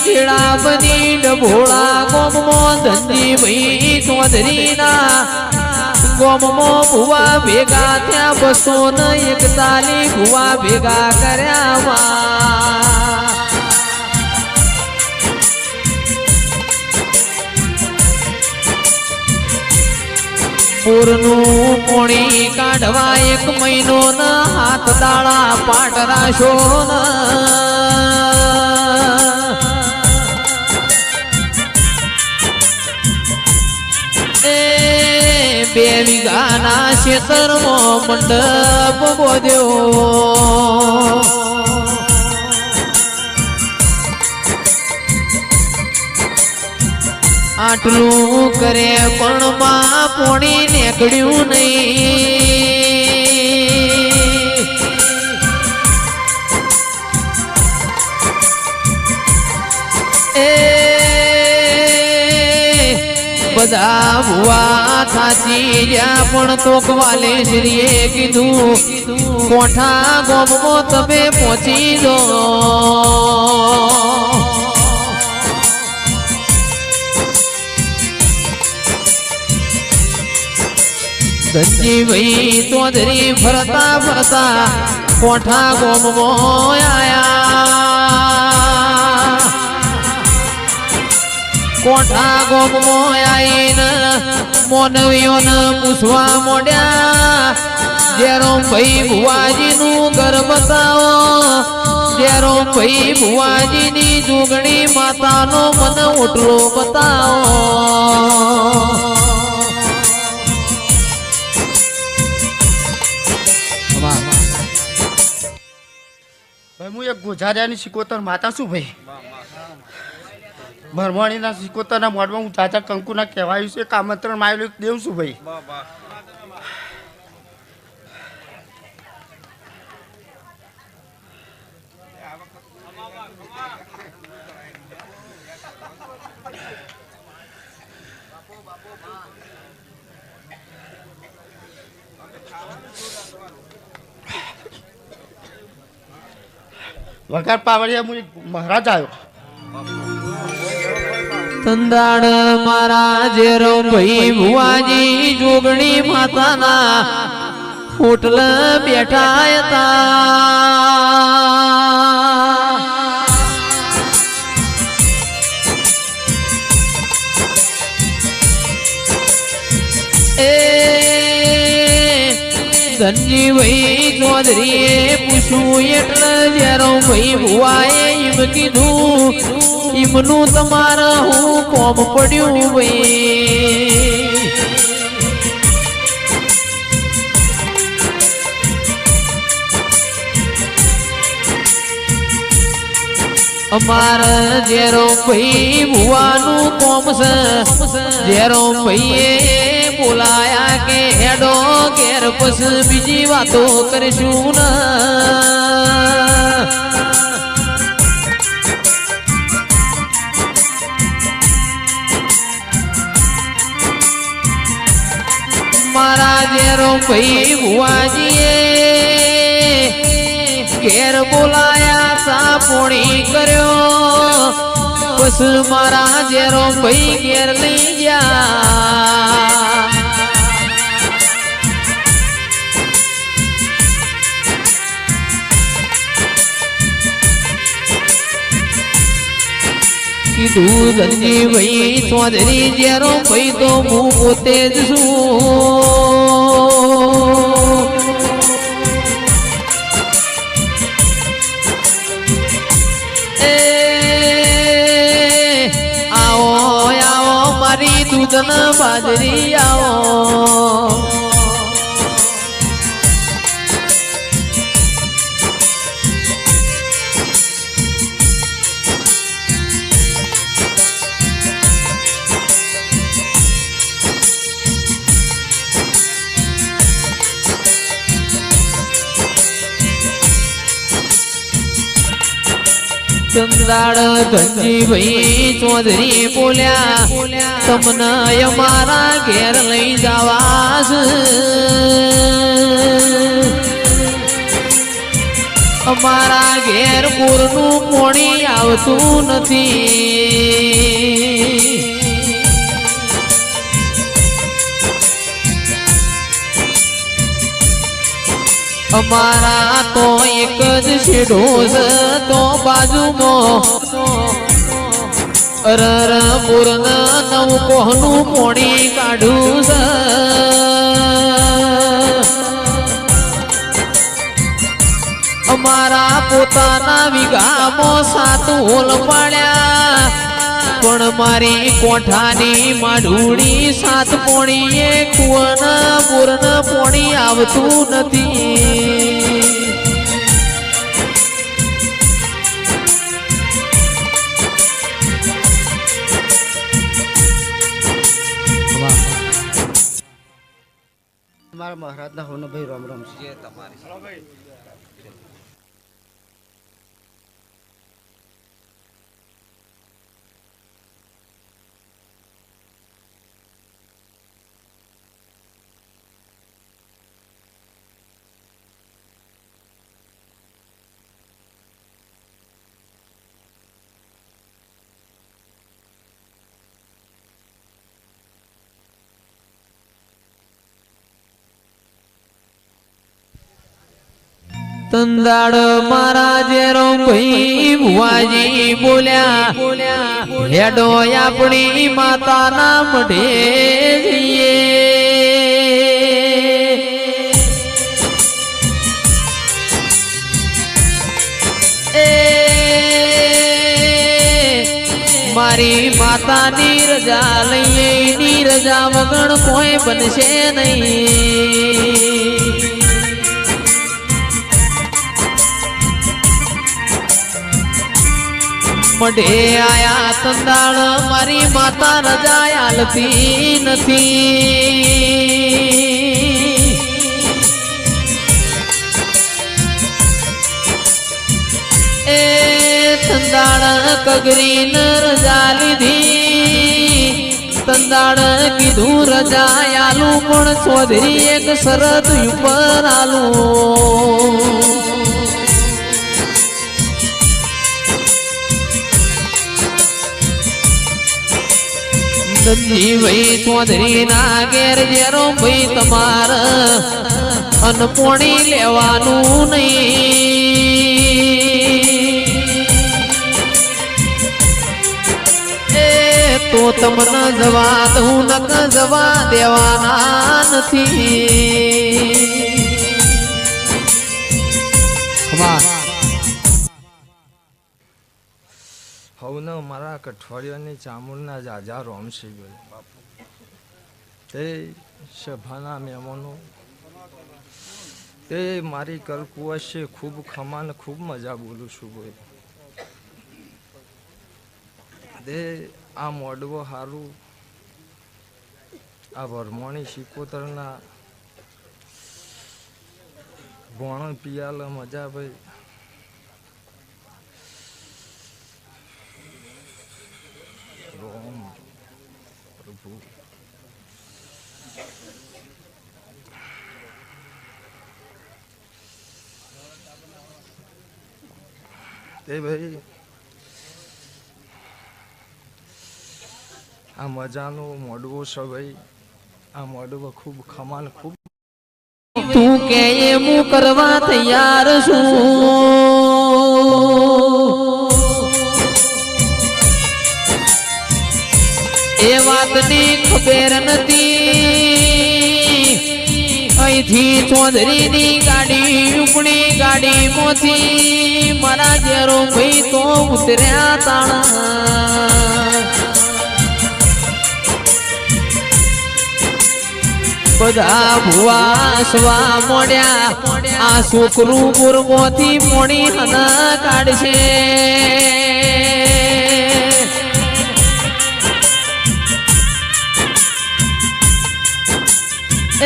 केड़ा बनी डभोला गोमो धनजी भाई चौधरी ना गोमो भुआ भेगा त्या 241 भुआ भेगा कर्या पूरनु पोणी काढवा 1 महीनो न हात दाळा पाटरा शोन बे विघाना शेतर मंडप बोद्यो आटलू करे पण मां पोणी नेकड्यू नहीं बधा भुआ थाची ज्या पण तोकवाले श्रीए कीधु कोठा गोमो तबे पहुंची दो धनजी भाई चौधरी फरता फरता कोठा गोमो आया कोठा गोमो आईन मोनवियों न पूछवा मोड्या जेरोम भाई भुआजी नु घर बताओ जेरोम भाई भुआजी नी जुगणी माता नो मन उठलो बताओ भाई एक गुजारियानी शिकोतर माता छू भाई भरवाणीना शिकोतરના મોઢમાં હું ચાચા કંકુના કહેવાયું છે કે આમંત્રણ માયેલું દેવ છું ભાઈ વગર પાવડિયા હું મહારાજ આવ્યો तंदाड़ मारा जेरो भाई भुआजी जोगणी माता ना होटल बैठा था धनजी भाई चौधरी पूछू एटल जेरो भाई भुआए इम कीधु इमनु तमारा हूँ कोम पड़ू भाई अमार जेरो भाई भुआनु कोम से जेरो भाई बोलाया के हेडो घेर पस बीजी बातों करशू ना मारा जेरो भाई भुआजी घेर बोलाया सा पोणी कर्यो बस मारा जेरो भाई घेर ले जा धनजी भाई चौधरी जेरो भाई तो मुँह पोते आओ आओ मारी दूधन बाजरी आओ चंदाड़ धनजी भाई चौधरी बोलिया तमने अमारा घेर लई जावास અમારા ઘેર પૂરનું પોણી આવતું નથી. અમારા તો એક જ શેઢો છે તો બાજુમાં પૂર્ણ નવ કોહનું પોણી કાઢું છે. અમારા પોતાના વિઘામાં 7 હોલ પાડ્યા પણ મારી કોઠાની માઢુડી 7 પોણીએ કુવાના પૂર્ણ પોણી આવતું નથી. મારા મહારાજના હોનો ભાઈ રામ રામ છે તમારી. તંદાડ મારા જેરો ભાઈ ભુવાજી બોલ્યા હેડો આપણી માતાના મઢે જઈએ. મારી માતાની રજા લઈએ એની રજા વગર કોઈ બનશે નહીં. મઢે આયા તંદાળ મારી માતા રજા આલતી નથી. એ તંદાળ કગરીન રજા લીધી. તંદાળ કીધું રજા આલું પણ ચૌધરી એક શરત ઉપર આલું. દંજી ભાઈ ચૌધરી ના ઘેર જેરો ભાઈ તમારે અનપોણી લેવાનું નહીં. એ તો તમને જવા દઉં નક જવા દેવાના નથી. હવને મારા કઠવાડિયાની ચામુંડના જાજા રોમસી ગયો બાપુ. તે સભાના મહેમાનો તે મારી કલકુવા છે ખૂબ ખમાને ખૂબ મજા બોલું છું ભાઈ. તે આ મોડવો સારું આ વરમોણી શિકોતરના ભોણ પિયાલ મજા ભાઈ. પ્રભુ તે ભાઈ આ મજાનો મોડવો છે ભાઈ. આ મોડવો ખૂબ ખમાન ખૂબ. તું કે એમ કરવા તૈયાર છું. એ વાતની ખબર નથી. અહીંથી ચૌધરીની ગાડી ઉપડી ગાડી મોથી મારા જેરો ભાઈ તો ઉતર્યા તાણા. બધા ભુવા સવા મોડ્યા આ છોકરું પૂર્વોથી મોડી હના કાઢશે.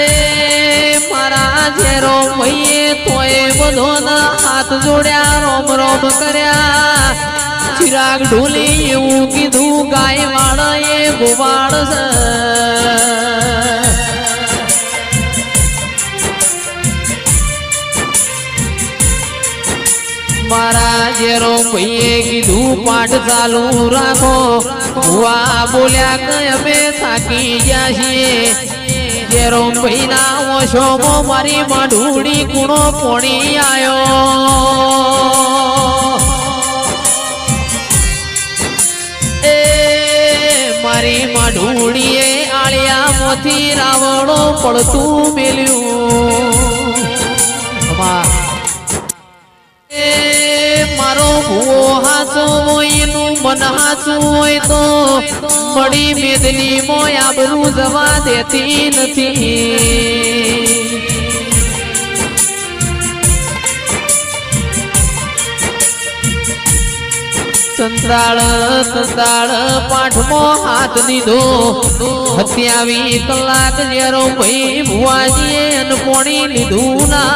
એ મારા જેરો ભાઈએ તોય બધોના હાથ જોડ્યા રોમ રોમ કર્યા. ચિરાગ ઢોલી એવું કીધું ગાય વાળા એ ગોવાળ છે. ભાઈએ કીધું પાઠ ચાલુ રાખો ભુવા બોલ્યા કે અમે થાકી ગયા છીએ જેરો ભાઈ ના ઓશોમાં મારી માઢુડી કુણો પોણી આયો મારી માઢુડીએ આળિયામાંથી રાવણો પડતું મેલ્યું મારો ભૂવો હાચો હોય એનું મન હાચું હોય તો મળી મેદની મોય આબરૂ જવા દેતી નથી સંતાળ પાઠમો હાથ દીધો 27 કલાક જેરો ભાઈ ભુવાજીએ અનપોણી લીધું ના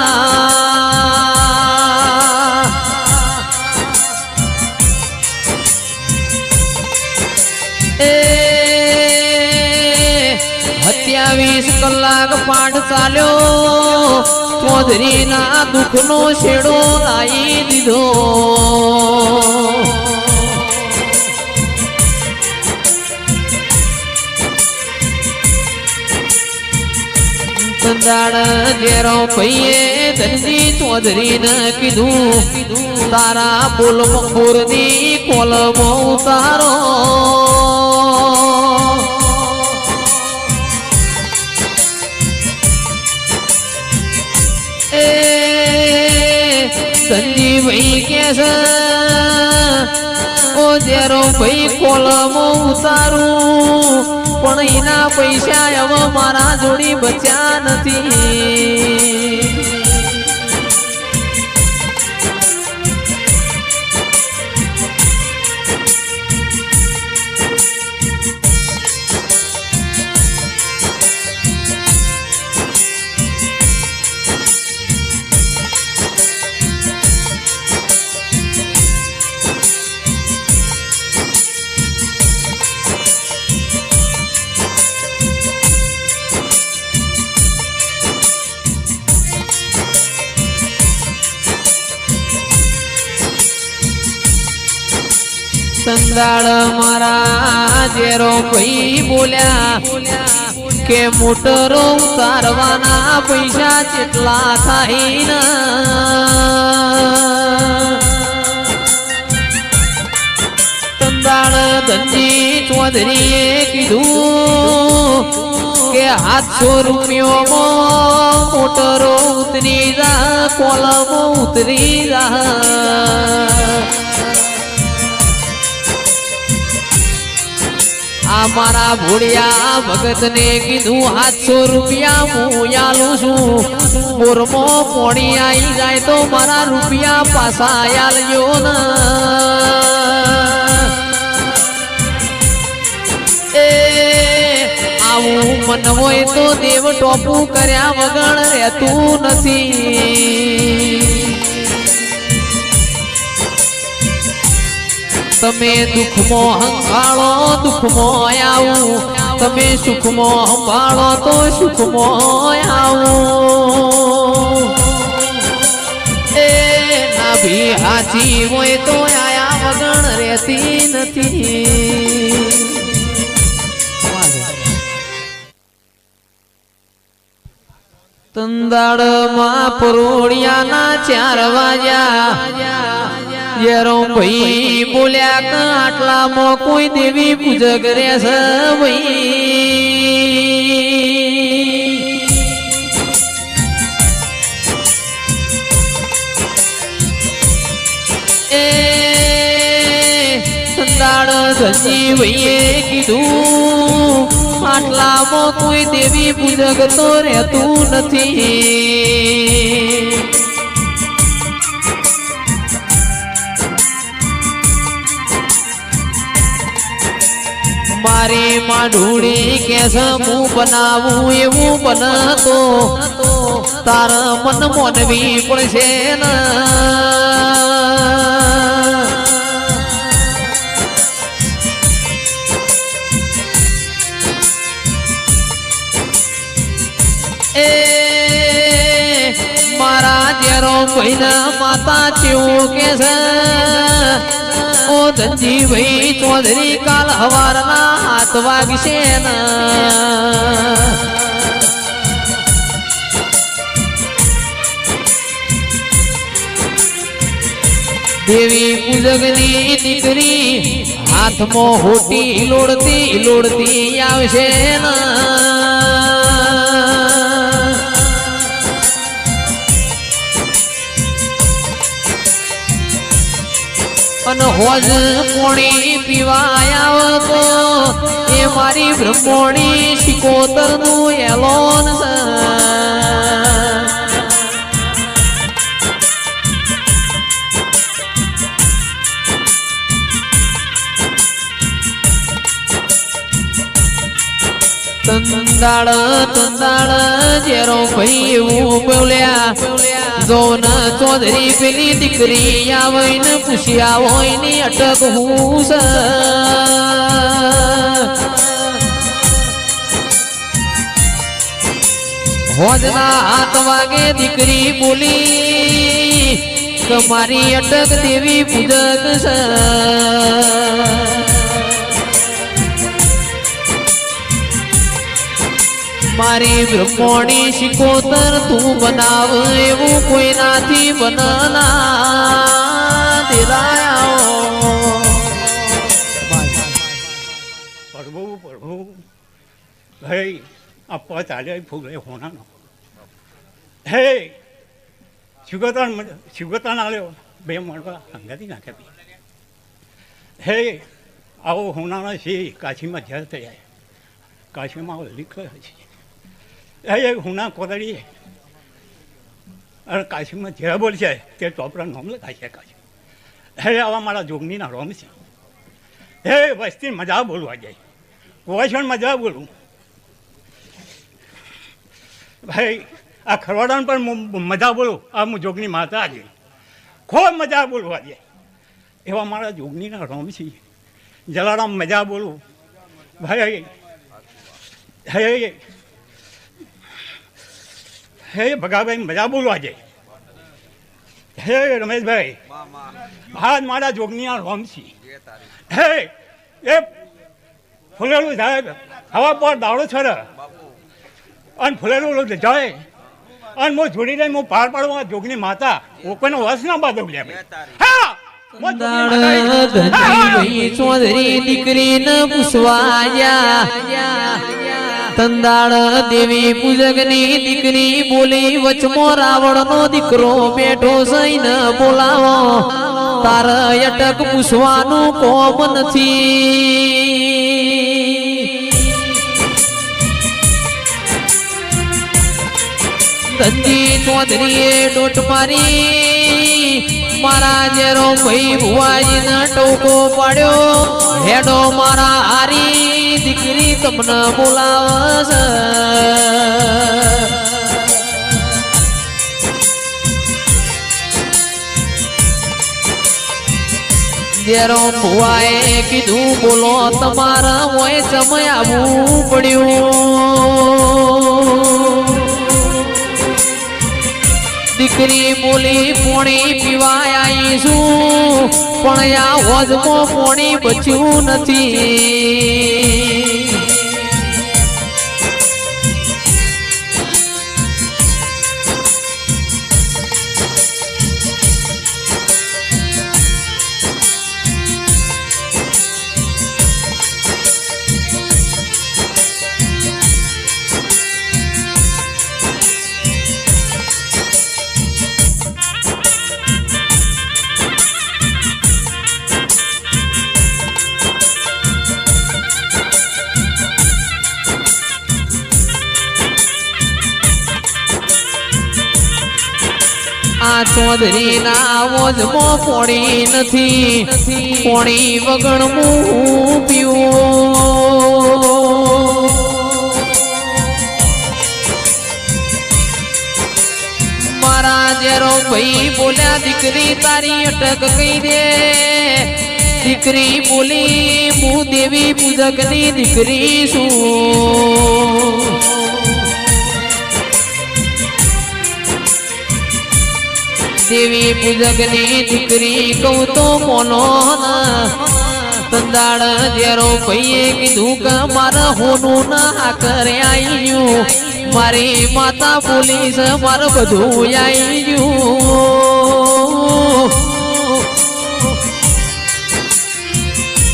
એ 27 કલાક પાઠ ચાલ્યો ચૌધરીના દુઃખનો છેડો લાવી દીધો સંદાળ જેરો ભાઈએ ધનજી ચૌધરીને કીધું તારા બોલ મકબૂરની કોલમો ઉતારો એ ધનજી ભાઈ કે છે ઓ જેરો ભાઈ કોલમો ઉતારું પણ એના પૈસા હવે મારા જોડી બચ્યા નથી સંદાળ મારા જેરો ભાઈ બોલ્યા કે મોટરો ઉતારવાના પૈસા કેટલા થાય ને સંદાળ ધનજી ચૌધરીએ કીધું કે 700 રૂપિયામાં મોટરો ઉતરી જા કોલમો ઉતરી જા મારા ભોળિયા ભગત ને કીધું 700 રૂપિયા હું આલું છું બોરમો પોણી આવી જાય તો મારા રૂપિયા પાછા આલજો ને એ આવું મન હોય તો દેવ ટોપું કર્યા વગર રહેતું નથી તમે દુઃખમાં હંભાળો દુઃખમાં આવું તમે સુખમાં હંભાળો તો સુખમાં આવું એ ના ભી હાચી હોય તો આયા વગર રહેતી નથી તંદાળમાં પરોળિયાના 4 વાગ્યા જેરો ભાઈ બોલ્યા કે આટલામાં કોઈ દેવી પૂજક રહેશે ભાઈ એ સંદાળ ધનજી ભાઈએ કીધું આટલામાં કોઈ દેવી પૂજક તો રહેતું નથી મારી માઢુડી કેસે હું બનાવું એવું બનતો તારા મન મોનવી પડશે ને એ મારા જે જેરો ભાઈના માતા ચેવું કે છે ઓ ધનજી ભાઈ ચૌધરી કાલ હવારના હાથ વાગશે ને દેવી પૂજકની દીકરી હાથમાં હોટી લોડતી આવશે ને અને હોજ પોણી પીવાય આવતો એ મારી બ્રહ્મોણી શિકોતર નું એલોન છે તંદાળ જેરો ભાઈ એવું બોલ્યા જોન ચૌધરી પેલી દીકરી આવીને પૂછ્યા હોય ની અટક હું છે હોજના હાથ વાગે દીકરી બોલી તમારી અટક દેવી પૂજક છે મારી બ્રહ્મોણી શિકોતર તું બનાવ એવું કોઈ નાથી બનના પ્રભુ ભાઈ આ પચ આલે ફૂલે હોનાનો હે શિગોતર આલ્યો બે મળવા હંગાતી નાખે હે આવો હોનાનો છે કાશીમાં જળ થયા કાશીમાં લીખ છે એ હુના કોદડી અને કાશીમાં જે બોલશે તે ચોપડા નોમ લખાશે કાશી હે આવા મારા જોગનીના રોમ છે હે વસ્તી મજા બોલવા જાય કોઈ મજા બોલું ભાઈ આ ખરવાડાને પણ મજા બોલું આ હું જોગની માતા છે ખૂબ મજા બોલવા જાય એવા મારા જોગનીના રોમ છે જલારામ મજા બોલું ભાઈ હે હે ભગાભાઈ મજા બોલવા જાય હે રમેશભાઈ હા મારા જોગનીના રોમસી હે એ ફૂલેલું સાહેબ હવા પર દાવડો છરે અને ફૂલેલું જાય અને હું જોડી દઈને હું પાર પાડવા જોગની માતા કોઈનો વસ ના બાદ હા ચૌધરી દીકરી ન પૂછવાયા તંદાળ દેવી પૂજકની દીકરી બોલી વચમો રાવણ નો દીકરો બેઠો સૈન બોલાવો તાર અટક પૂછવાનું કોમ નથી ધનજી ચૌધરીએ ડોટ મારી મારા જેરો ભાઈ ભુવાજીને ટોકો પાડ્યો હેડો મારા હારી દીકરી તમને બોલાવે જેરો ભુવાએ કીધું બોલો તમારા મોય સમય આવવું પડ્યું દીકરી બોલી પોણી પીવાય આવીશું પણ આ હોજમાં પોણી બચ્યું નથી આ ચૌધરી ના વોજમાં પોણી નથી પોણી વગણ હું પીવું મારા જેરો ભાઈ બોલ્યા દીકરી તારી અટક કહી દે દીકરી બોલી હું દેવી પૂજકની દીકરી છું દેવી પૂજકની દીકરી કહું તો મોનો તંદાળ જેરો ભાઈએ કીધું કે મારા હોનું ના કરે આવ્યું મારી માતા પોલીસ મારે બધું આવી ગયું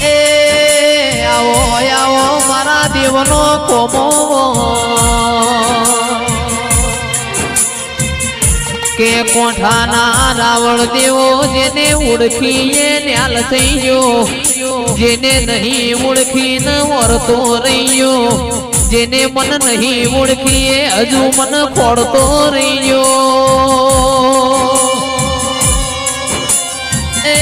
એ આવો આવો મારા દેવનો કોમો કે કોઠાના રાવણ દેવો જેને ઓળખીએ ન્યાલ થઈ ગયો જેને નહીં ઓળખીને વરતો રહ્યો જેને મન નહીં ઓળખીએ હજુ મન ખોડતો રહ્યો એ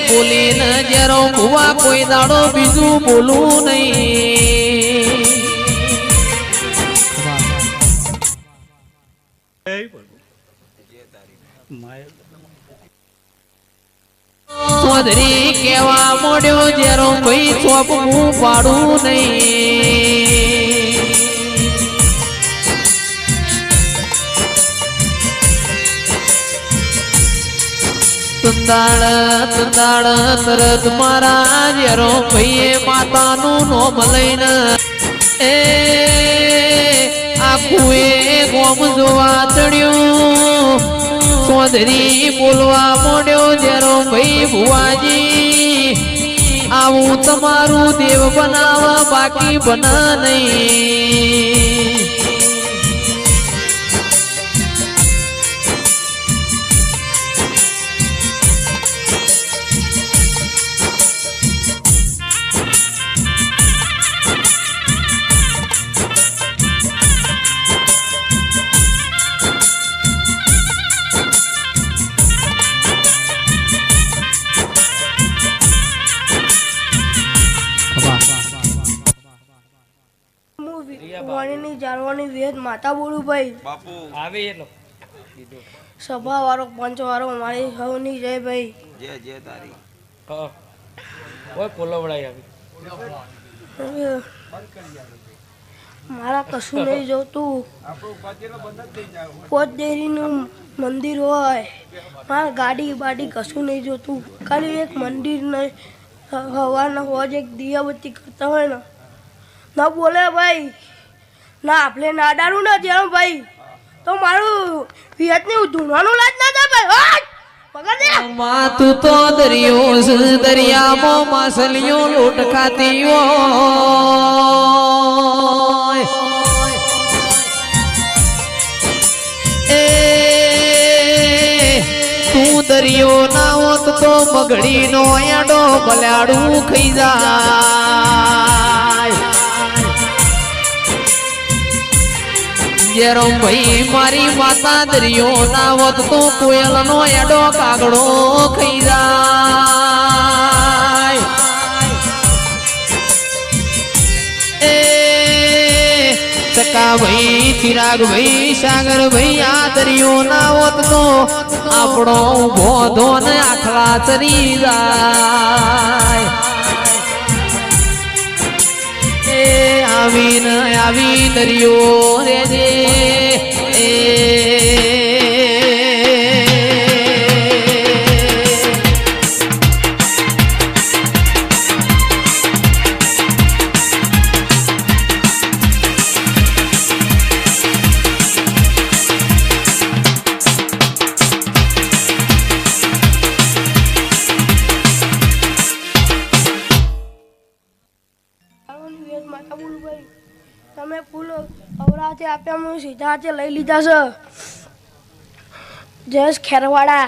બોલીને જરો ભુવા કોઈ દાડો બીજું બોલું નહીં ચૌધરી કેવા મોડ્યો જેરો ભાઈ ચોપ હું પાડું નહીં તંદાળ તરત મારા જેરો ભાઈએ માતાનું નોમ લઈને એ આખું એ ગોમ જોવા ચડ્યું ચૌધરી બોલવા મોડ્યો જેરો ભાઈ ભુવાજી આવું તમારું દેવ બનાવવા બાકી બના નહીં વાણીની જાણવાની વેદ માતા બોલું ભાઈ બાપુ આવે એટલો સભા વાળો પંચ વાળો મારી સૌની જય ભાઈ જે જે તારી હા ઓય કોલવડાઈ આવી મારા કશું નહીં જોતું પોત દેરીનું મંદિર હોય મારા ગાડી બાડી કશું નહીં જોતું ખાલી એક મંદિર નહીં હવાના હોજ એક દિયાબત્તી કરતા હોય ને ના બોલે ભાઈ ના આપણે ના ડાળું ના જેમ ભાઈ તો મારું વિયતની ધૂણવાનું લાજ ના જાય ભાઈ પકડ દે માતું તો દરિયો છે દરિયામાં માછલીઓ લૂંટ ખાતી હોય એ તું દરિયો ના હોત તો મગડીનો આડો બલાડું ખાઈ જાય જેરો ભાઈ મારી માતા દરિયો ના હોત તો કોયલ નો એડો કાગડો ખાઈ જાય એ ચકા ભાઈ ચિરાગ ભાઈ સાગર ભાઈ આ દરિયો ના હોત તો આપણો ઉભો ધોન આખલા ચરી જાય આવી દરિયો રે જે એ માતા બોલું ભાઈ તમે ફૂલ અવરાતે આપ્યા મને સીધા હાથે લઈ લીધા છે જયેશ ખેરવાડા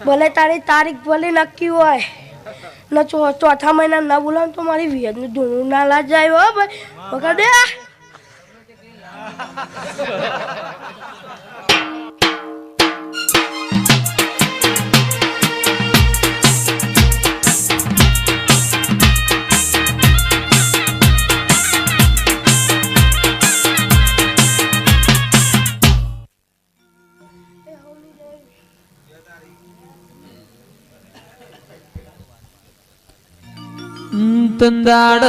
ભલે તારી તારીખ ભલે નક્કી હોય ને ચોથા મહિના ના બોલાવ તો મારી વિયતનું ધૂણું ના લાજ જાય હો ભાઈ વગર દે તંદાડ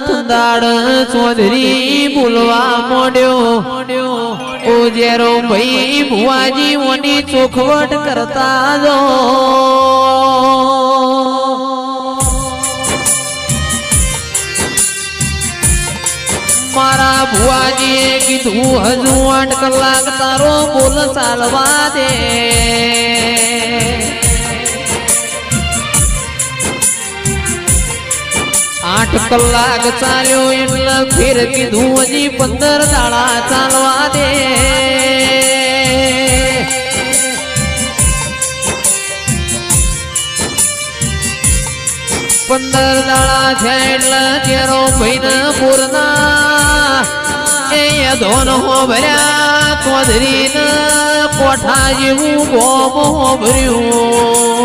તંદાડ ચૌધરી બોલવા મોડ્યો ઓ જેરો ભાઈ ભુવાજી ઓની ચોખવટ કરતા જો મારા ભુવાજીએ કીધું હજુ 8 કલાક તારો બોલ ચાલવા દે 8 કલાક ચાલ્યો એટલે ફેર કીધું હજી 15 દાડા ચાલવા દે 15 દાડા થયા એટલે તેરો ભાઈને પૂરના એ ધોન હોભર્યા તોધરીને કોઠા જેવું ગોમ હોભર્યું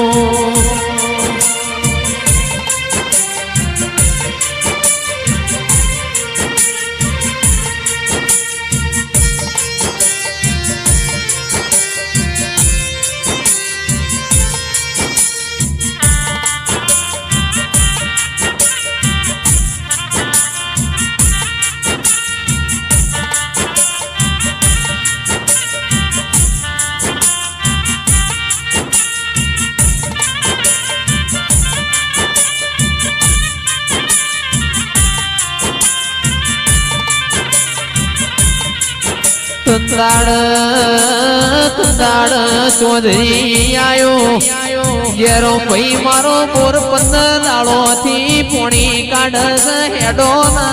તુંદાડ ચૌધરી આયો જેરો ભાઈ મારો પોર 15 દાડો થી પોણી કાઢ હેડો ના